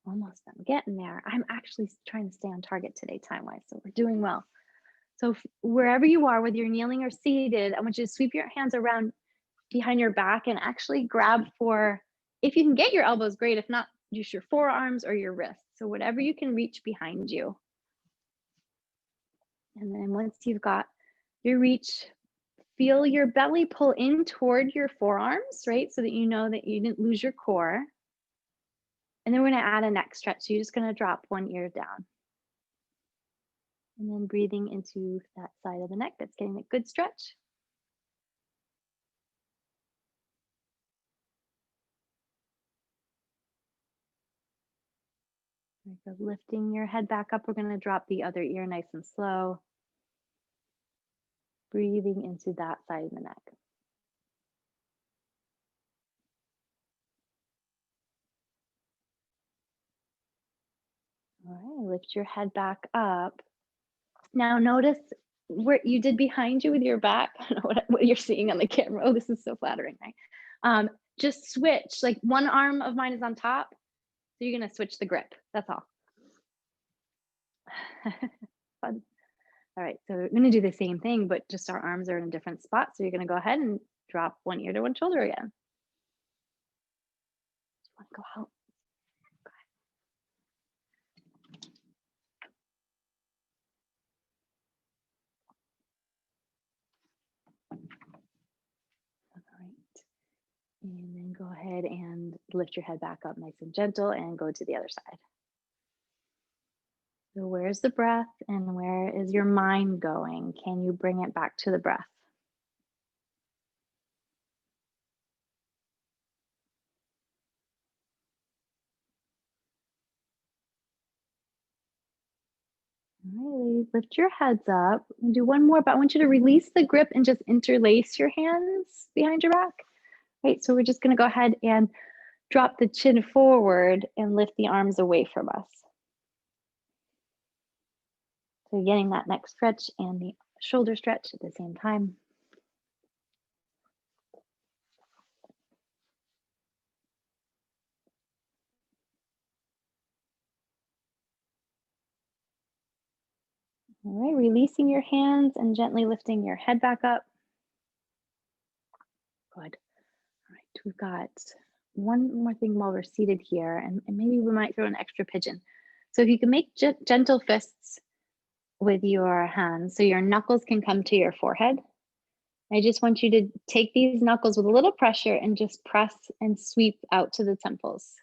Almost, I'm getting there. I'm actually trying to stay on target today time-wise, so we're doing well. So wherever you are, whether you're kneeling or seated, I want you to sweep your hands around behind your back and actually grab for, if you can get your elbows, great. If not, just your forearms or your wrists. So whatever you can reach behind you. And then once you've got your reach, feel your belly pull in toward your forearms, right? So that you know that you didn't lose your core. And then we're going to add a neck stretch. So you're just going to drop one ear down. And then breathing into that side of the neck that's getting a good stretch. So lifting your head back up, we're going to drop the other ear nice and slow. Breathing into that side of the neck. All right, lift your head back up. Now notice where you did behind you with your back. I don't know what you're seeing on the camera. Oh, this is so flattering, right? Just switch, like one arm of mine is on top. So you're gonna switch the grip, that's all. Fun. All right, so we're gonna do the same thing, but just our arms are in a different spot. So you're gonna go ahead and drop one ear to one shoulder again. Just wanna go out. All right. And then go ahead and lift your head back up nice and gentle and go to the other side. So where's the breath and where is your mind going? Can you bring it back to the breath? All right, ladies, lift your heads up. We'll do one more, but I want you to release the grip and just interlace your hands behind your back. Right, so we're just gonna go ahead and drop the chin forward and lift the arms away from us. So getting that neck stretch and the shoulder stretch at the same time. All right, releasing your hands and gently lifting your head back up. Good. All right, we've got one more thing while we're seated here, and maybe we might throw an extra pigeon. So if you can make gentle fists with your hands so your knuckles can come to your forehead. I just want you to take these knuckles with a little pressure and just press and sweep out to the temples.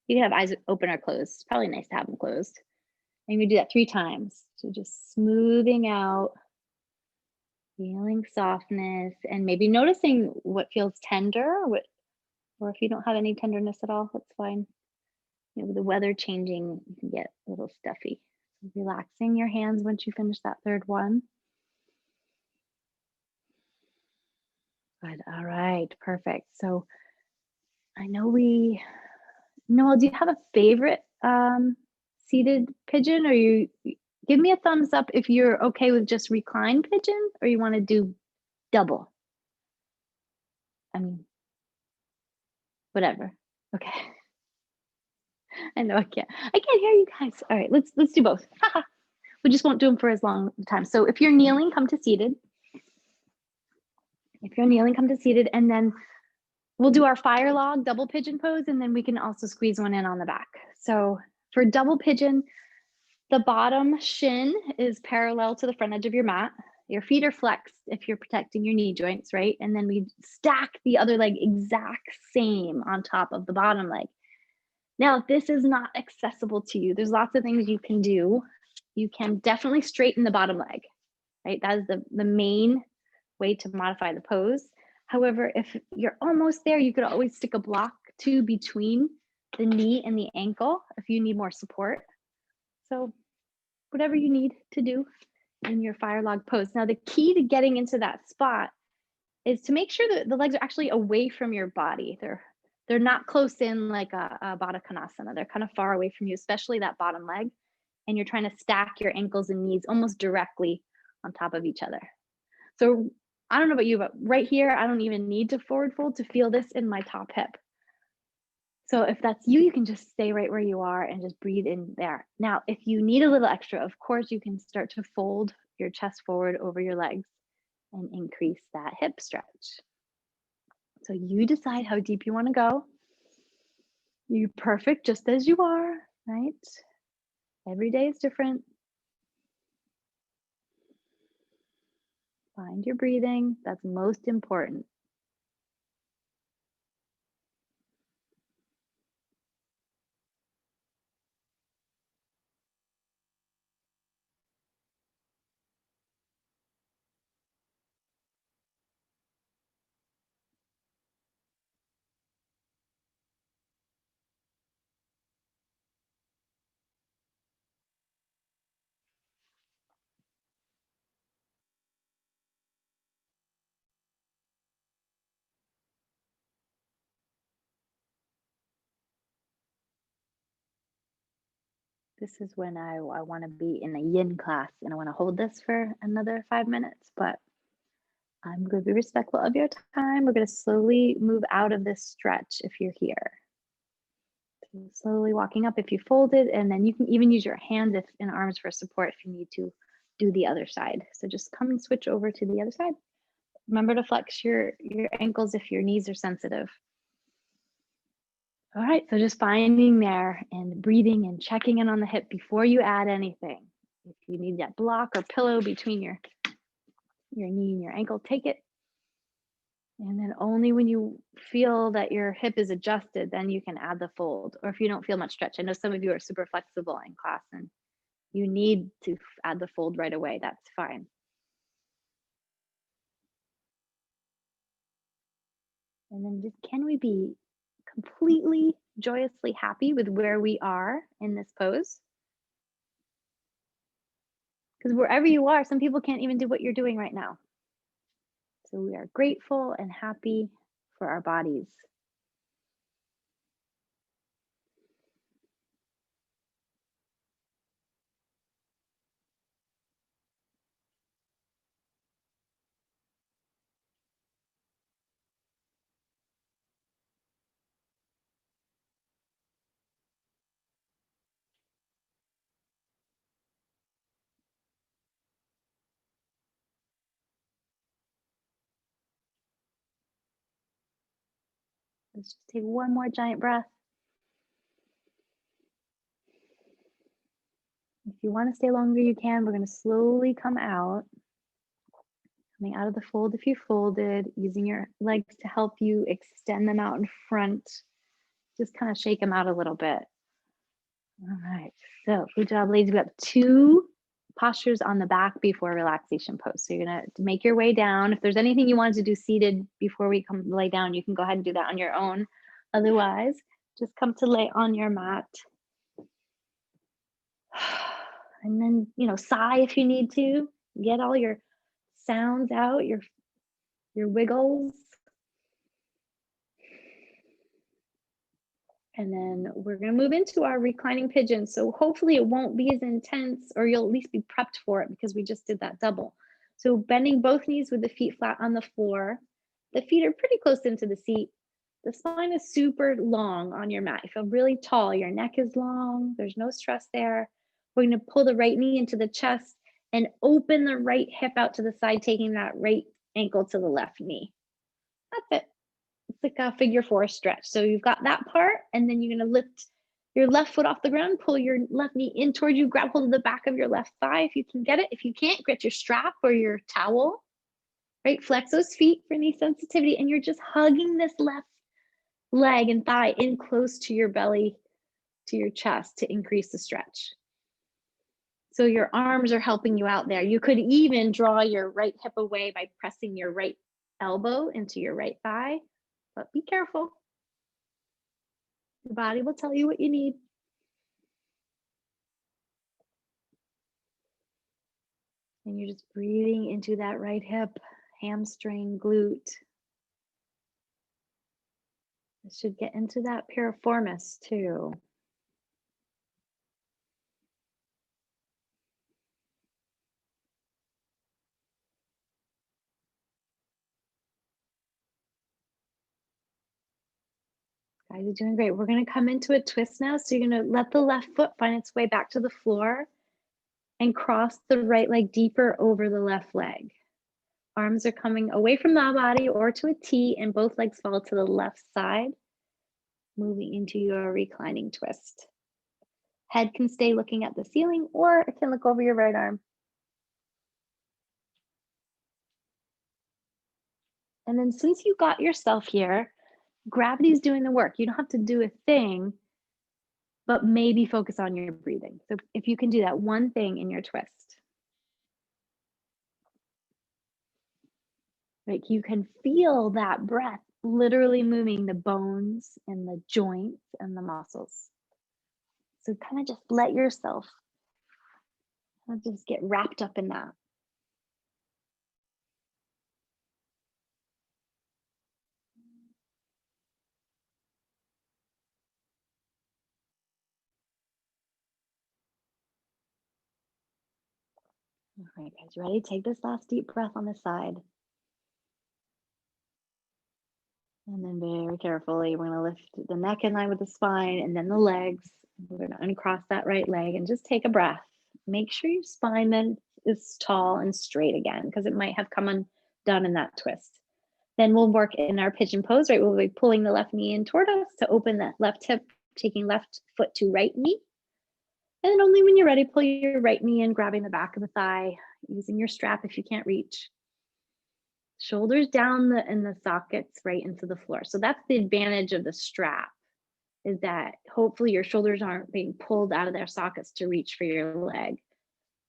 You can have eyes open or closed. It's probably nice to have them closed. And you do that 3 times. So just smoothing out, feeling softness, and maybe noticing what feels tender, or if you don't have any tenderness at all, that's fine. You know, with the weather changing, you can get a little stuffy. So relaxing your hands once you finish that third one. Good. All right. Perfect. So I know Noel, do you have a favorite seated pigeon, or you give me a thumbs up if you're okay with just recline pigeon, or you want to do double? I mean, whatever. Okay. I know I can't hear you guys. All right, let's do both. We just won't do them for as long time. So if you're kneeling, come to seated. If you're kneeling, come to seated, and then we'll do our fire log double pigeon pose, and then we can also squeeze one in on the back. So for double pigeon, the bottom shin is parallel to the front edge of your mat. Your feet are flexed if you're protecting your knee joints, right? And then we stack the other leg exact same on top of the bottom leg. Now, if this is not accessible to you, there's lots of things you can do. You can definitely straighten the bottom leg, right? That is the main way to modify the pose. However, if you're almost there, you could always stick a block too between the knee and the ankle if you need more support. So whatever you need to do in your fire log pose. Now, the key to getting into that spot is to make sure that the legs are actually away from your body. They're not close in like a Baddha Konasana. They're kind of far away from you, especially that bottom leg. And you're trying to stack your ankles and knees almost directly on top of each other. So I don't know about you, but right here, I don't even need to forward fold to feel this in my top hip. So if that's you, you can just stay right where you are and just breathe in there. Now, if you need a little extra, of course, you can start to fold your chest forward over your legs and increase that hip stretch. So you decide how deep you want to go. You're perfect just as you are, right? Every day is different. Find your breathing. That's most important. This is when I want to be in a yin class and I want to hold this for another 5 minutes, but I'm going to be respectful of your time. We're going to slowly move out of this stretch if you're here. So slowly walking up if you folded, and then you can even use your hands and arms for support if you need to do the other side. So just come and switch over to the other side. Remember to flex your ankles if your knees are sensitive. All right, so just finding there and breathing and checking in on the hip before you add anything. If you need that block or pillow between your knee and your ankle, take it. And then only when you feel that your hip is adjusted, then you can add the fold. Or if you don't feel much stretch. I know some of you are super flexible in class and you need to add the fold right away. That's fine. And then just can we be completely joyously happy with where we are in this pose? Because wherever you are, some people can't even do what you're doing right now. So we are grateful and happy for our bodies. Let's just take one more giant breath. If you want to stay longer, you can. We're going to slowly come out. Coming out of the fold if you folded, using your legs to help you extend them out in front. Just kind of shake them out a little bit. All right, so good job, ladies. We got 2 postures on the back before relaxation pose. So you're gonna make your way down. If there's anything you wanted to do seated before we come lay down, you can go ahead and do that on your own. Otherwise, just come to lay on your mat. And then, sigh if you need to. Get all your sounds out, your wiggles. And then we're going to move into our reclining pigeon. So hopefully it won't be as intense, or you'll at least be prepped for it because we just did that double. So bending both knees with the feet flat on the floor. The feet are pretty close into the seat. The spine is super long on your mat. You feel really tall. Your neck is long. There's no stress there. We're going to pull the right knee into the chest and open the right hip out to the side, taking that right ankle to the left knee. That's it. It's like a figure 4 stretch. So you've got that part, and then you're going to lift your left foot off the ground, pull your left knee in towards you, grab hold of the back of your left thigh if you can get it. If you can't, get your strap or your towel, right? Flex those feet for knee sensitivity, and you're just hugging this left leg and thigh in close to your belly, to your chest to increase the stretch. So your arms are helping you out there. You could even draw your right hip away by pressing your right elbow into your right thigh, but be careful. Your body will tell you what you need. And you're just breathing into that right hip, hamstring, glute. It should get into that piriformis too. Guys, you're doing great. We're going to come into a twist now. So you're going to let the left foot find its way back to the floor and cross the right leg deeper over the left leg. Arms are coming away from the body or to a T, and both legs fall to the left side. moving into your reclining twist. Head can stay looking at the ceiling or it can look over your right arm. And then since you got yourself here, gravity's doing the work. You don't have to do a thing, but maybe focus on your breathing. So if you can do that one thing in your twist, like you can feel that breath literally moving the bones and the joints and the muscles. So kind of just let yourself just get wrapped up in that. All right, guys, ready? Take this last deep breath on the side. And then very carefully, we're gonna lift the neck in line with the spine and then the legs. We're gonna uncross that right leg and just take a breath. Make sure your spine then is tall and straight again, because it might have come undone in that twist. Then we'll work in our pigeon pose, right? We'll be pulling the left knee in toward us to open that left hip, taking left foot to right knee. And then only when you're ready, pull your right knee in, grabbing the back of the thigh, using your strap if you can't reach. Shoulders down in the sockets right into the floor. So that's the advantage of the strap, is that hopefully your shoulders aren't being pulled out of their sockets to reach for your leg.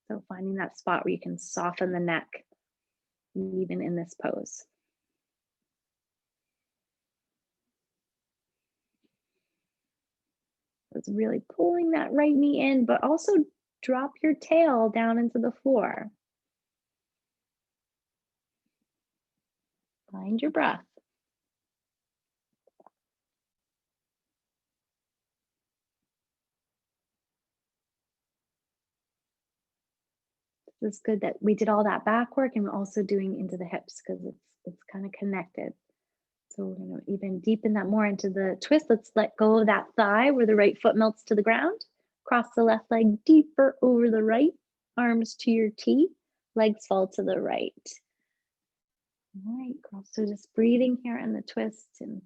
So finding that spot where you can soften the neck even in this pose. It's really pulling that right knee in, but also drop your tail down into the floor. Find your breath. It's good that we did all that back work and we're also doing into the hips, because it's kind of connected. So we're going to even deepen that more into the twist. Let's let go of that thigh where the right foot melts to the ground. Cross the left leg deeper over the right, arms to your T, legs fall to the right. All right, girl. So just breathing here in the twist and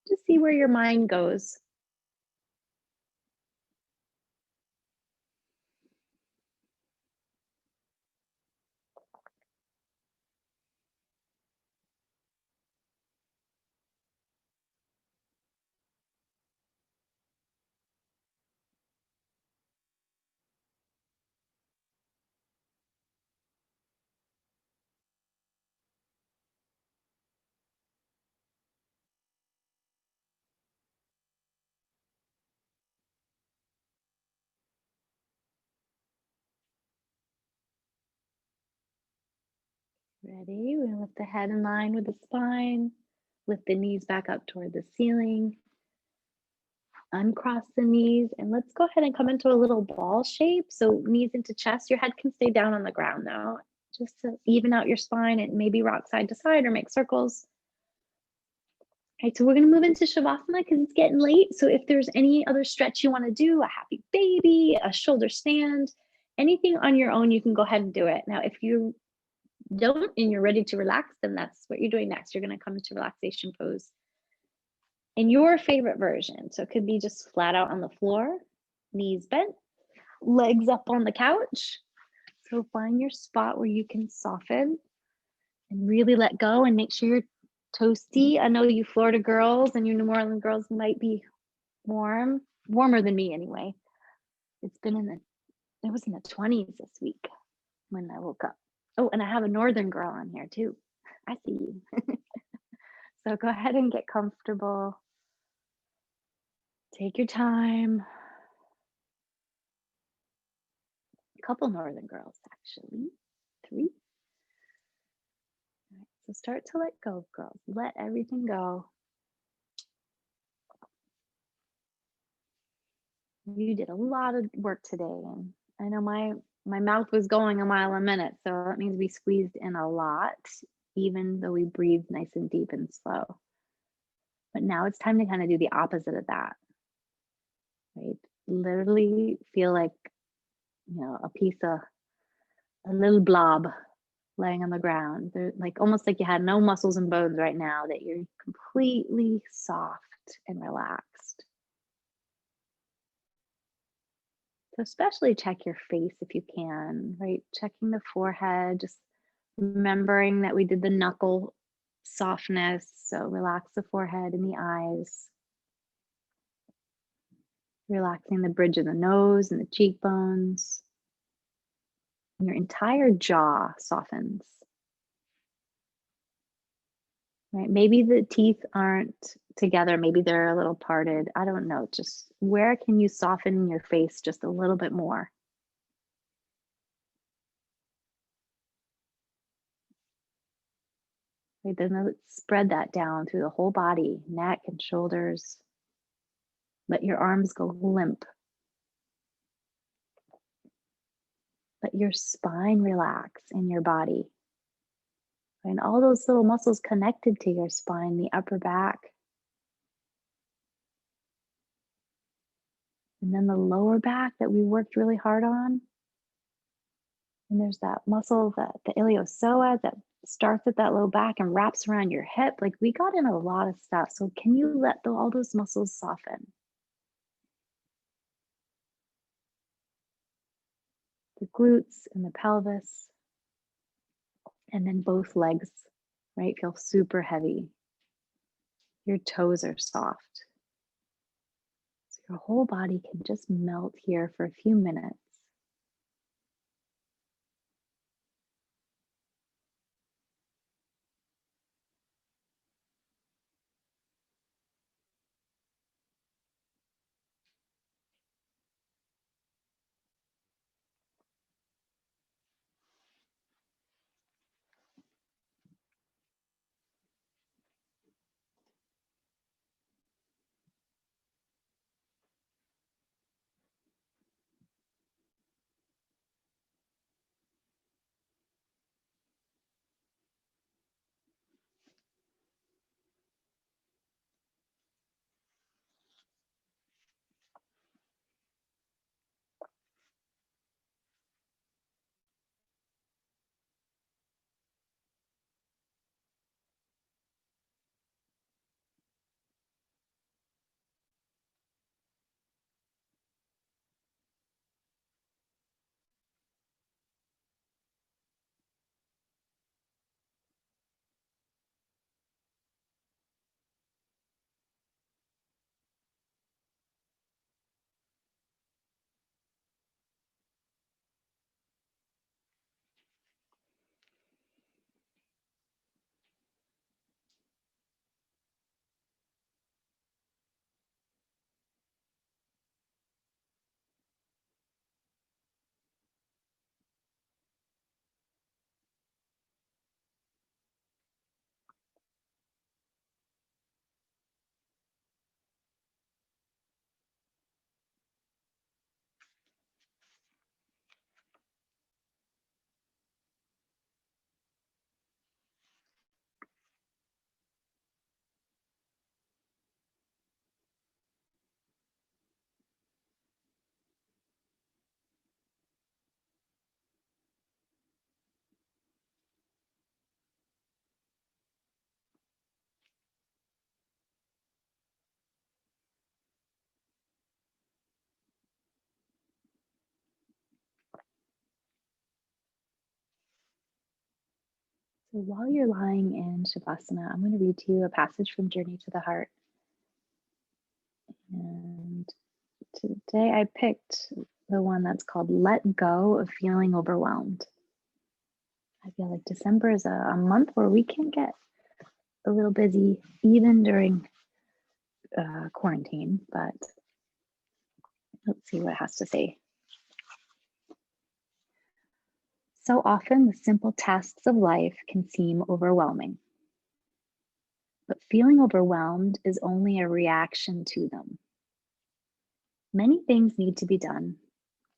just see where your mind goes. Ready? We're gonna lift the head in line with the spine, lift the knees back up toward the ceiling, uncross the knees, and let's go ahead and come into a little ball shape. So knees into chest, your head can stay down on the ground now, just to even out your spine and maybe rock side to side or make circles. All right, so we're gonna move into Shavasana because it's getting late. So if there's any other stretch you wanna do, a happy baby, a shoulder stand, anything on your own, you can go ahead and do it. Now, if you don't and you're ready to relax, then that's what you're doing next. You're gonna come into relaxation pose in your favorite version. So it could be just flat out on the floor, knees bent, legs up on the couch. So find your spot where you can soften and really let go and make sure you're toasty. I know you Florida girls and you New Orleans girls might be warmer than me anyway. It's been it was in the 20s this week when I woke up. Oh, and I have a northern girl on here too. I see you. So go ahead and get comfortable. Take your time. A couple northern girls, actually. 3. All right, so start to let go, girls. Let everything go. You did a lot of work today, and I know my mouth was going a mile a minute, so that means we squeezed in a lot, even though we breathed nice and deep and slow. But now it's time to kind of do the opposite of that, right? Literally feel like, a little blob laying on the ground. They're like almost like you had no muscles and bones right now, that you're completely soft and relaxed. So especially check your face if you can, right? Checking the forehead, just remembering that we did the knuckle softness. So relax the forehead and the eyes, relaxing the bridge of the nose and the cheekbones. And your entire jaw softens, right? Maybe the teeth aren't together, maybe they're a little parted. I don't know. Just where can you soften your face just a little bit more? Right, then let's spread that down through the whole body, neck and shoulders. Let your arms go limp. Let your spine relax in your body. And all those little muscles connected to your spine, the upper back, and then the lower back that we worked really hard on. And there's that muscle, that the iliopsoas that starts at that low back and wraps around your hip. Like we got in a lot of stuff. So can you let all those muscles soften? The glutes and the pelvis, and then both legs, right? Feel super heavy. Your toes are soft. So your whole body can just melt here for a few minutes. So while you're lying in Shavasana, I'm going to read to you a passage from Journey to the Heart. And today I picked the one that's called Let Go of Feeling Overwhelmed. I feel like December is a month where we can get a little busy, even during quarantine, but let's see what it has to say. So often, the simple tasks of life can seem overwhelming, but feeling overwhelmed is only a reaction to them. Many things need to be done: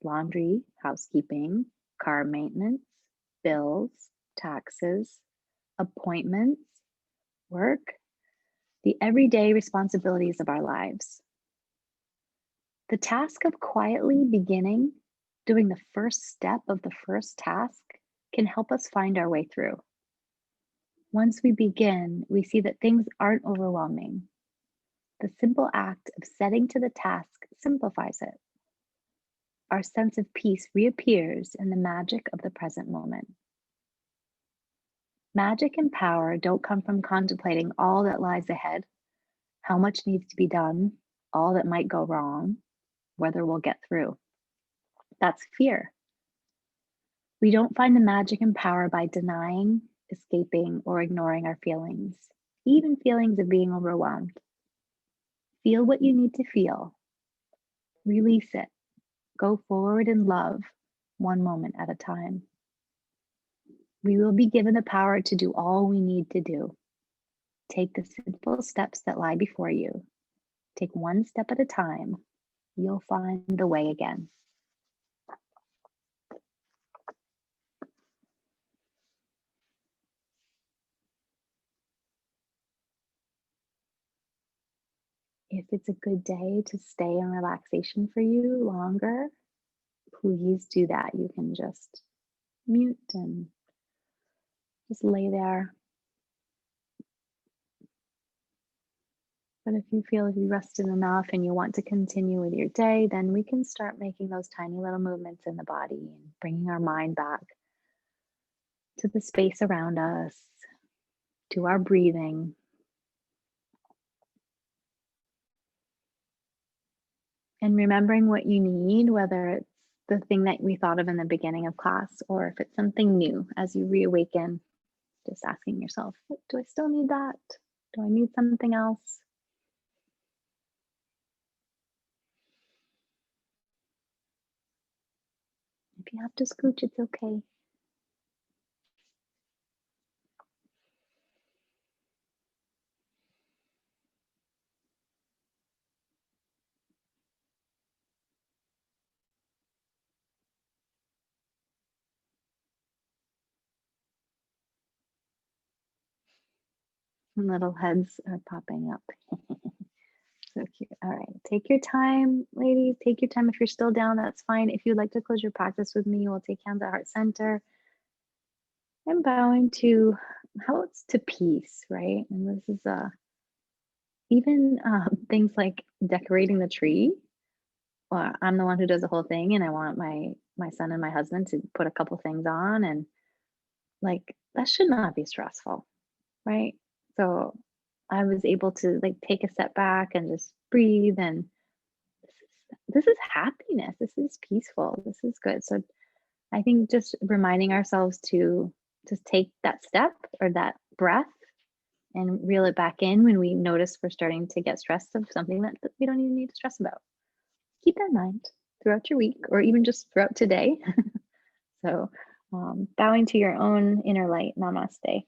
laundry, housekeeping, car maintenance, bills, taxes, appointments, work, the everyday responsibilities of our lives. The task of quietly beginning, doing the first step of the first task, can help us find our way through. Once we begin, we see that things aren't overwhelming. The simple act of setting to the task simplifies it. our sense of peace reappears in the magic of the present moment. Magic and power don't come from contemplating all that lies ahead, how much needs to be done, all that might go wrong, whether we'll get through. That's fear. We don't find the magic and power by denying, escaping, or ignoring our feelings, even feelings of being overwhelmed. Feel what you need to feel, release it, go forward in love, one moment at a time. We will be given the power to do all we need to do. Take the simple steps that lie before you. Take one step at a time. You'll find the way again. If it's a good day to stay in relaxation for you longer, please do that. You can just mute and just lay there. But if you feel you rested enough and you want to continue with your day, then we can start making those tiny little movements in the body and bringing our mind back to the space around us, to our breathing. And remembering what you need, whether it's the thing that we thought of in the beginning of class or if it's something new as you reawaken, just asking yourself, do I still need that? Do I need something else? If you have to scooch, it's okay. And little heads are popping up. So cute. All right, take your time, ladies. Take your time. If you're still down, that's fine. If you'd like to close your practice with me, we'll take hands at heart center. I'm bowing to how it's to peace, right? And this is even things like decorating the tree. Well, I'm the one who does the whole thing, and I want my son and my husband to put a couple things on, and like that should not be stressful, right? So I was able to like take a step back and just breathe, and this is happiness. This is peaceful. This is good. So I think just reminding ourselves to just take that step or that breath and reel it back in when we notice we're starting to get stressed of something that we don't even need to stress about. Keep that in mind throughout your week or even just throughout today. So bowing to your own inner light. Namaste.